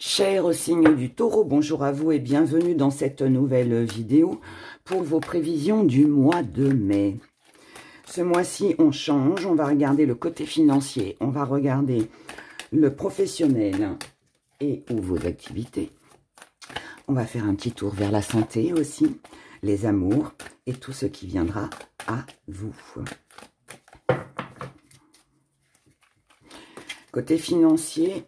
Chers signes du Taureau, bonjour à vous et bienvenue dans cette nouvelle vidéo pour vos prévisions du mois de mai. Ce mois-ci, on change, on va regarder le côté financier, on va regarder le professionnel et ou vos activités. On va faire un petit tour vers la santé aussi, les amours et tout ce qui viendra à vous. Côté financier,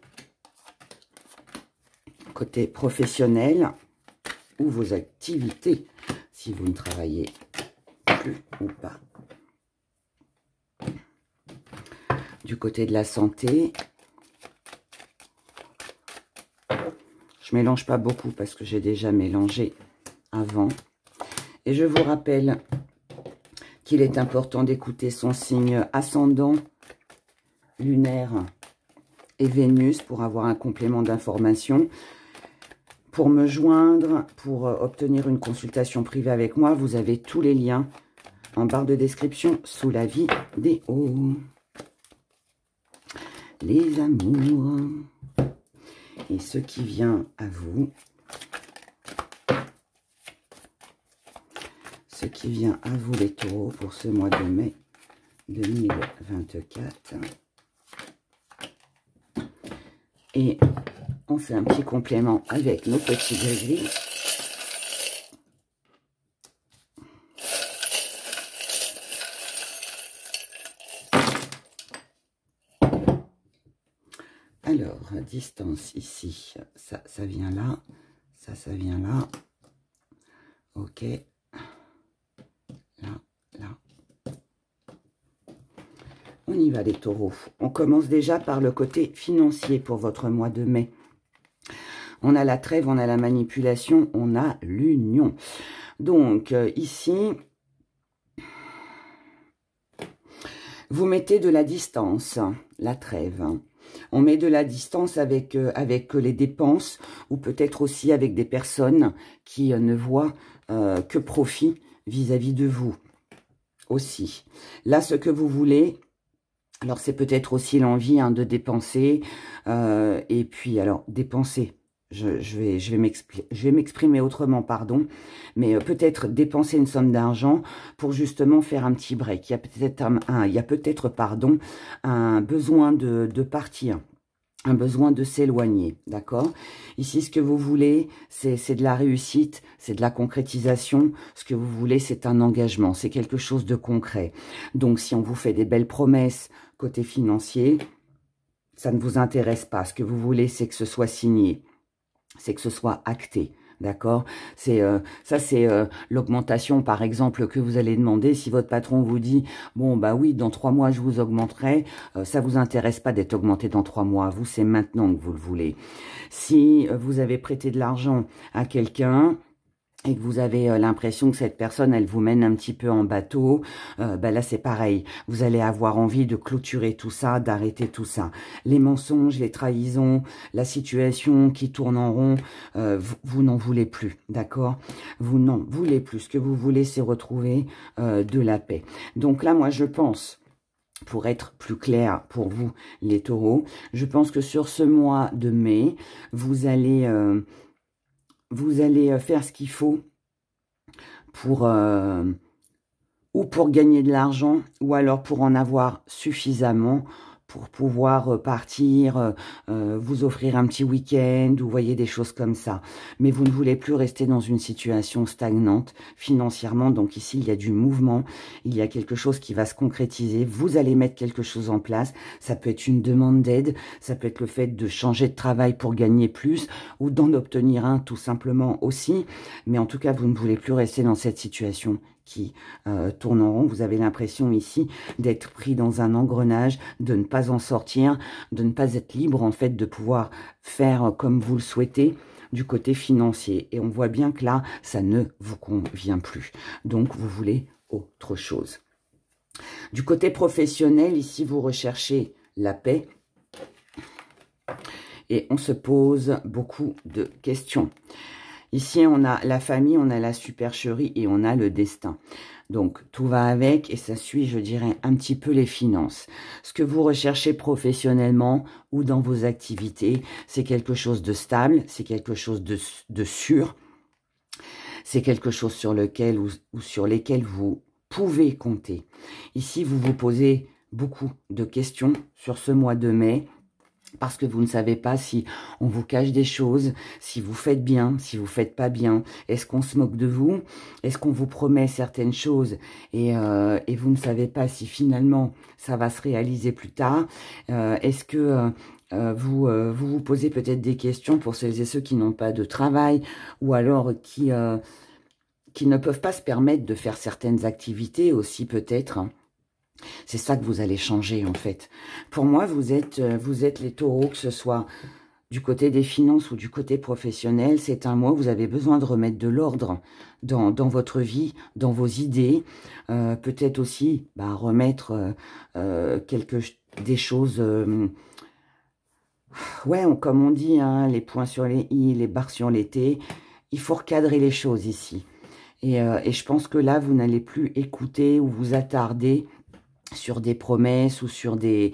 côté professionnel ou vos activités, si vous ne travaillez plus ou pas. Du côté de la santé, je mélange pas beaucoup parce que j'ai déjà mélangé avant. Et je vous rappelle qu'il est important d'écouter son signe ascendant, lunaire et Vénus pour avoir un complément d'information. Pour me joindre, pour obtenir une consultation privée avec moi, vous avez tous les liens en barre de description sous la vidéo. Les amours et ce qui vient à vous. Ce qui vient à vous les taureaux pour ce mois de mai 2024. Et on fait un petit complément avec nos petits gris-gris. Alors, distance ici, ça vient là, ça vient là. Ok. Là, là. On y va les taureaux. On commence déjà par le côté financier pour votre mois de mai. On a la trêve, on a la manipulation, on a l'union. Donc, ici, vous mettez de la distance, la trêve. On met de la distance avec les dépenses ou peut-être aussi avec des personnes qui ne voient que profit vis-à-vis de vous aussi. Là, ce que vous voulez, alors c'est peut-être aussi l'envie de dépenser et puis, alors, dépenser. Je vais m'exprimer autrement, pardon, mais peut-être dépenser une somme d'argent pour justement faire un petit break. Il y a peut-être un besoin de partir, un besoin de s'éloigner, d'accord? Ici, ce que vous voulez, c'est de la réussite, c'est de la concrétisation. Ce que vous voulez, c'est un engagement, c'est quelque chose de concret. Donc, si on vous fait des belles promesses côté financier, ça ne vous intéresse pas. Ce que vous voulez, c'est que ce soit signé. C'est que ce soit acté, d'accord? C'est l'augmentation, par exemple, que vous allez demander. Si votre patron vous dit, bon, bah oui, dans 3 mois, je vous augmenterai, ça vous intéresse pas d'être augmenté dans 3 mois. Vous, c'est maintenant que vous le voulez. Si vous avez prêté de l'argent à quelqu'un et que vous avez l'impression que cette personne, elle vous mène un petit peu en bateau, bah là, c'est pareil. Vous allez avoir envie de clôturer tout ça, d'arrêter tout ça. Les mensonges, les trahisons, la situation qui tourne en rond, vous n'en voulez plus, d'accord? Vous n'en voulez plus. Ce que vous voulez, c'est retrouver de la paix. Donc là, moi, je pense, pour être plus clair pour vous, les taureaux, je pense que sur ce mois de mai, vous allez faire ce qu'il faut pour ou pour gagner de l'argent ou alors pour en avoir suffisamment pour pouvoir partir, vous offrir un petit week-end, ou voyez des choses comme ça. Mais vous ne voulez plus rester dans une situation stagnante financièrement. Donc ici, il y a du mouvement, il y a quelque chose qui va se concrétiser. Vous allez mettre quelque chose en place. Ça peut être une demande d'aide, ça peut être le fait de changer de travail pour gagner plus, ou d'en obtenir un tout simplement aussi. Mais en tout cas, vous ne voulez plus rester dans cette situation qui tourne en rond. Vous avez l'impression ici d'être pris dans un engrenage, de ne pas en sortir, de ne pas être libre en fait de pouvoir faire comme vous le souhaitez du côté financier. Et on voit bien que là, ça ne vous convient plus. Donc, vous voulez autre chose. Du côté professionnel, ici, vous recherchez la paix. Et on se pose beaucoup de questions. Ici, on a la famille, on a la supercherie et on a le destin. Donc, tout va avec et ça suit, je dirais, un petit peu les finances. Ce que vous recherchez professionnellement ou dans vos activités, c'est quelque chose de stable, c'est quelque chose de sûr, c'est quelque chose sur lequel ou sur lesquels vous pouvez compter. Ici, vous vous posez beaucoup de questions sur ce mois de mai, parce que vous ne savez pas si on vous cache des choses, si vous faites bien, si vous faites pas bien. Est-ce qu'on se moque de vous? Est-ce qu'on vous promet certaines choses et vous ne savez pas si finalement ça va se réaliser plus tard? Est-ce que vous posez peut-être des questions pour celles et ceux qui n'ont pas de travail ou alors qui ne peuvent pas se permettre de faire certaines activités aussi peut-être, hein. C'est ça que vous allez changer, en fait. Pour moi, vous êtes les taureaux, que ce soit du côté des finances ou du côté professionnel. C'est un mois où vous avez besoin de remettre de l'ordre dans votre vie, dans vos idées. Peut-être aussi remettre des choses... comme on dit, hein, les points sur les i, les barres sur les t. Il faut recadrer les choses ici. Et je pense que là, vous n'allez plus écouter ou vous attarder sur des promesses ou sur des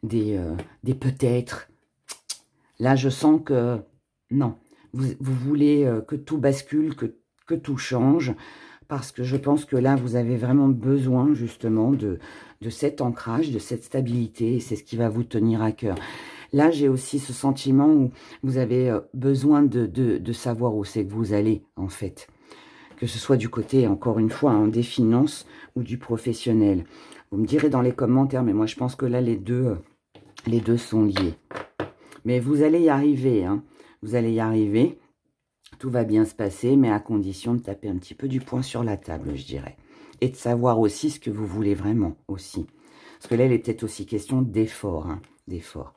peut-être. Là, je sens que non, vous voulez que tout bascule, que tout change, parce que je pense que là, vous avez vraiment besoin justement de cet ancrage, de cette stabilité, et c'est ce qui va vous tenir à cœur. Là, j'ai aussi ce sentiment où vous avez besoin de savoir où c'est que vous allez, en fait. Que ce soit du côté, encore une fois, des finances ou du professionnel. Vous me direz dans les commentaires, mais moi je pense que là les deux sont liés. Mais vous allez y arriver, hein. Vous allez y arriver. Tout va bien se passer, mais à condition de taper un petit peu du poing sur la table, je dirais. Et de savoir aussi ce que vous voulez vraiment, aussi. Parce que là, il est peut-être aussi question d'effort, hein, d'effort.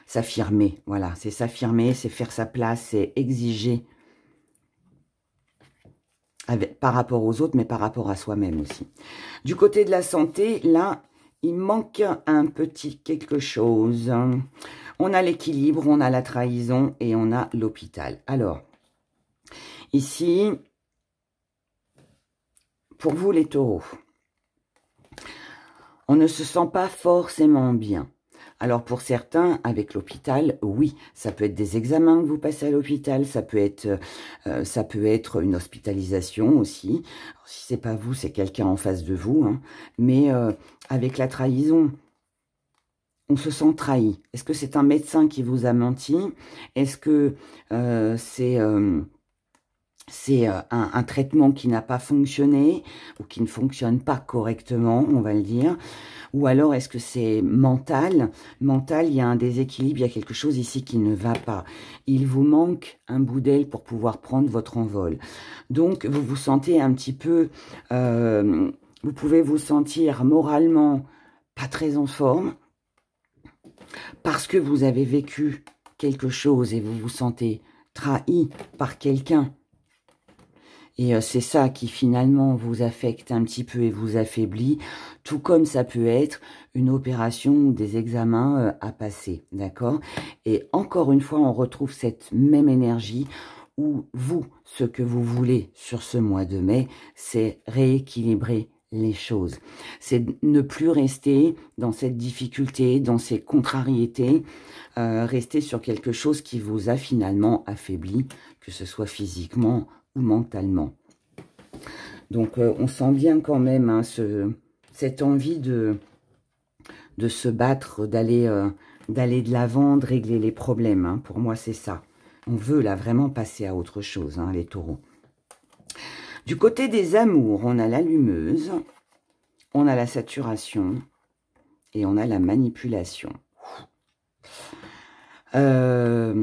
S'affirmer, voilà. C'est s'affirmer, c'est faire sa place, c'est exiger par rapport aux autres, mais par rapport à soi-même aussi. Du côté de la santé, là, il manque un petit quelque chose. On a l'équilibre, on a la trahison et on a l'hôpital. Alors, ici, pour vous les taureaux, on ne se sent pas forcément bien. Alors pour certains, avec l'hôpital, oui, ça peut être des examens que vous passez à l'hôpital, ça peut être une hospitalisation aussi. Alors, si c'est pas vous, c'est quelqu'un en face de vous, hein. Mais avec la trahison, on se sent trahi. Est-ce que c'est un médecin qui vous a menti? Est-ce que c'est un traitement qui n'a pas fonctionné ou qui ne fonctionne pas correctement, on va le dire. Ou alors, est-ce que c'est mental? Mental, il y a un déséquilibre, il y a quelque chose ici qui ne va pas. Il vous manque un bout d'aile pour pouvoir prendre votre envol. Donc, vous vous sentez un petit peu... vous pouvez vous sentir moralement pas très en forme parce que vous avez vécu quelque chose et vous vous sentez trahi par quelqu'un. Et c'est ça qui finalement vous affecte un petit peu et vous affaiblit, tout comme ça peut être une opération ou des examens à passer, d'accord? Et encore une fois, on retrouve cette même énergie où vous, ce que vous voulez sur ce mois de mai, c'est rééquilibrer les choses. C'est ne plus rester dans cette difficulté, dans ces contrariétés, rester sur quelque chose qui vous a finalement affaibli, que ce soit physiquement ou mentalement. Donc, on sent bien quand même hein, cette envie de se battre, d'aller de l'avant, de régler les problèmes. Hein. Pour moi, c'est ça. On veut là vraiment passer à autre chose, hein, les taureaux. Du côté des amours, on a l'allumeuse, on a la saturation et on a la manipulation. Là,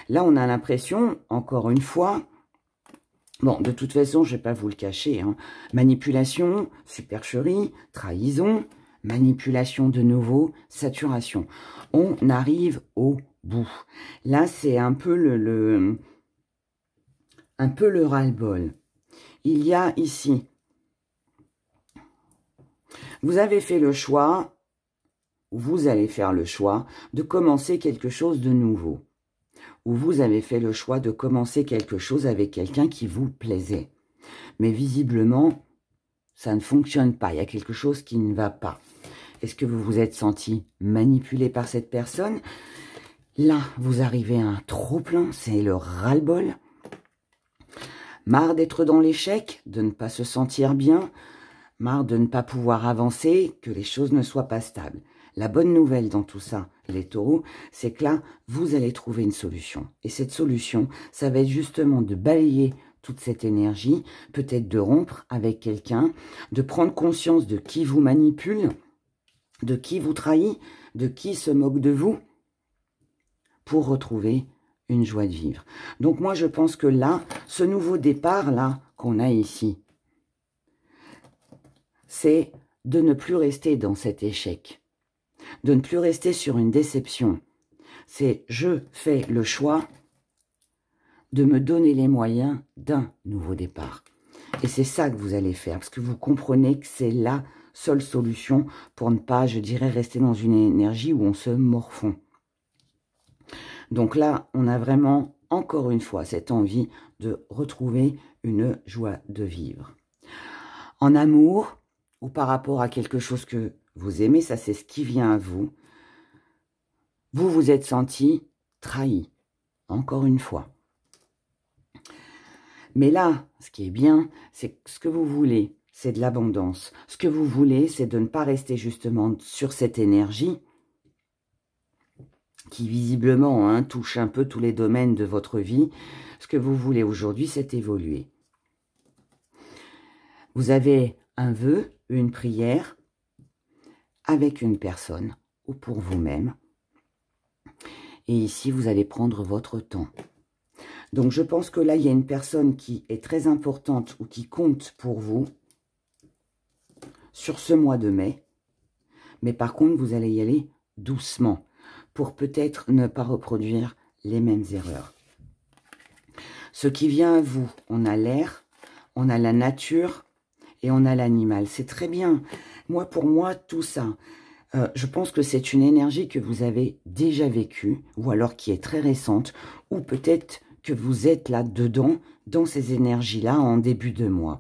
on a l'impression, encore une fois, bon, de toute façon, je ne vais pas vous le cacher, hein, manipulation, supercherie, trahison, manipulation de nouveau, saturation. On arrive au bout. Là, c'est un peu le ras-le-bol. Il y a ici, vous avez fait le choix, vous allez faire le choix de commencer quelque chose de nouveau. où vous avez fait le choix de commencer quelque chose avec quelqu'un qui vous plaisait. Mais visiblement, ça ne fonctionne pas. Il y a quelque chose qui ne va pas. Est-ce que vous vous êtes senti manipulé par cette personne? Là, vous arrivez à un trop-plein, c'est le ras-le-bol. Marre d'être dans l'échec, de ne pas se sentir bien, marre de ne pas pouvoir avancer, que les choses ne soient pas stables. La bonne nouvelle dans tout ça, les taureaux, c'est que là, vous allez trouver une solution. Et cette solution, ça va être justement de balayer toute cette énergie, peut-être de rompre avec quelqu'un, de prendre conscience de qui vous manipule, de qui vous trahit, de qui se moque de vous, pour retrouver une joie de vivre. Donc moi, je pense que là, ce nouveau départ-là qu'on a ici, c'est de ne plus rester dans cet échec, de ne plus rester sur une déception. C'est je fais le choix de me donner les moyens d'un nouveau départ. Et c'est ça que vous allez faire, parce que vous comprenez que c'est la seule solution pour ne pas, je dirais, rester dans une énergie où on se morfond. Donc là, on a vraiment, encore une fois, cette envie de retrouver une joie de vivre. En amour, ou par rapport à quelque chose que vous aimez, ça c'est ce qui vient à vous, vous vous êtes senti trahi, encore une fois. Mais là, ce qui est bien, c'est que ce que vous voulez, c'est de l'abondance. Ce que vous voulez, c'est de ne pas rester justement sur cette énergie qui visiblement touche un peu tous les domaines de votre vie. Ce que vous voulez aujourd'hui, c'est évoluer. Vous avez un vœu, une prière avec une personne ou pour vous-même. Et ici, vous allez prendre votre temps. Donc, je pense que là, il y a une personne qui est très importante ou qui compte pour vous sur ce mois de mai. Mais par contre, vous allez y aller doucement pour peut-être ne pas reproduire les mêmes erreurs. Ce qui vient à vous, on a l'air, on a la nature et on a l'animal. C'est très bien. Moi, pour moi, tout ça, je pense que c'est une énergie que vous avez déjà vécue, ou alors qui est très récente, ou peut-être que vous êtes là-dedans, dans ces énergies-là, en début de mois.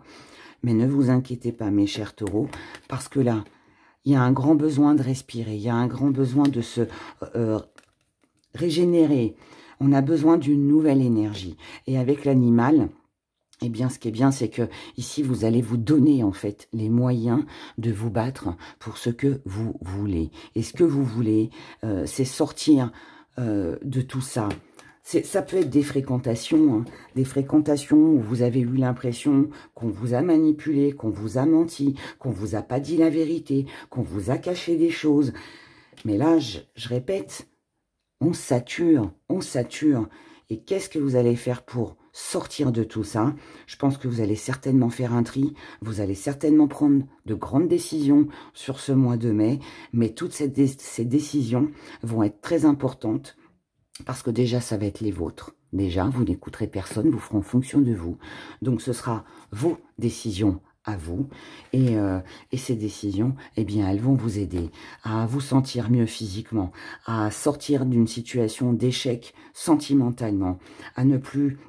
Mais ne vous inquiétez pas, mes chers taureaux, parce que là, il y a un grand besoin de respirer, il y a un grand besoin de se régénérer. On a besoin d'une nouvelle énergie. Et avec l'animal, eh bien, ce qui est bien, c'est que ici, vous allez vous donner, en fait, les moyens de vous battre pour ce que vous voulez. Et ce que vous voulez, c'est sortir de tout ça. Ça peut être des fréquentations où vous avez eu l'impression qu'on vous a manipulé, qu'on vous a menti, qu'on vous a pas dit la vérité, qu'on vous a caché des choses. Mais là, je répète, on sature, on sature. Et qu'est-ce que vous allez faire pour sortir de tout ça? Je pense que vous allez certainement faire un tri, vous allez certainement prendre de grandes décisions sur ce mois de mai, mais toutes ces décisions vont être très importantes. Parce que déjà, ça va être les vôtres. Déjà, vous n'écouterez personne, vous ferez en fonction de vous. Donc, ce sera vos décisions à vous. Et ces décisions, eh bien, elles vont vous aider à vous sentir mieux physiquement, à sortir d'une situation d'échec sentimentalement, à ne plus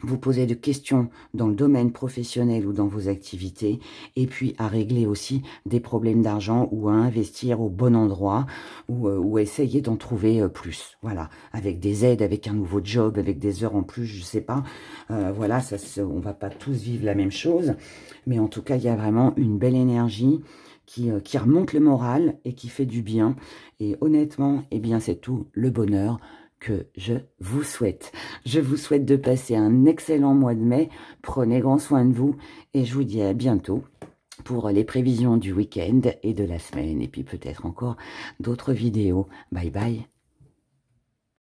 vous poser de questions dans le domaine professionnel ou dans vos activités, et puis à régler aussi des problèmes d'argent ou à investir au bon endroit ou essayer d'en trouver plus. Voilà, avec des aides, avec un nouveau job, avec des heures en plus, je sais pas. Voilà, on va pas tous vivre la même chose, mais en tout cas, il y a vraiment une belle énergie qui remonte le moral et qui fait du bien. Et honnêtement, eh bien, c'est tout le bonheur que je vous souhaite. Je vous souhaite de passer un excellent mois de mai. Prenez grand soin de vous et je vous dis à bientôt pour les prévisions du week-end et de la semaine et puis peut-être encore d'autres vidéos. Bye bye.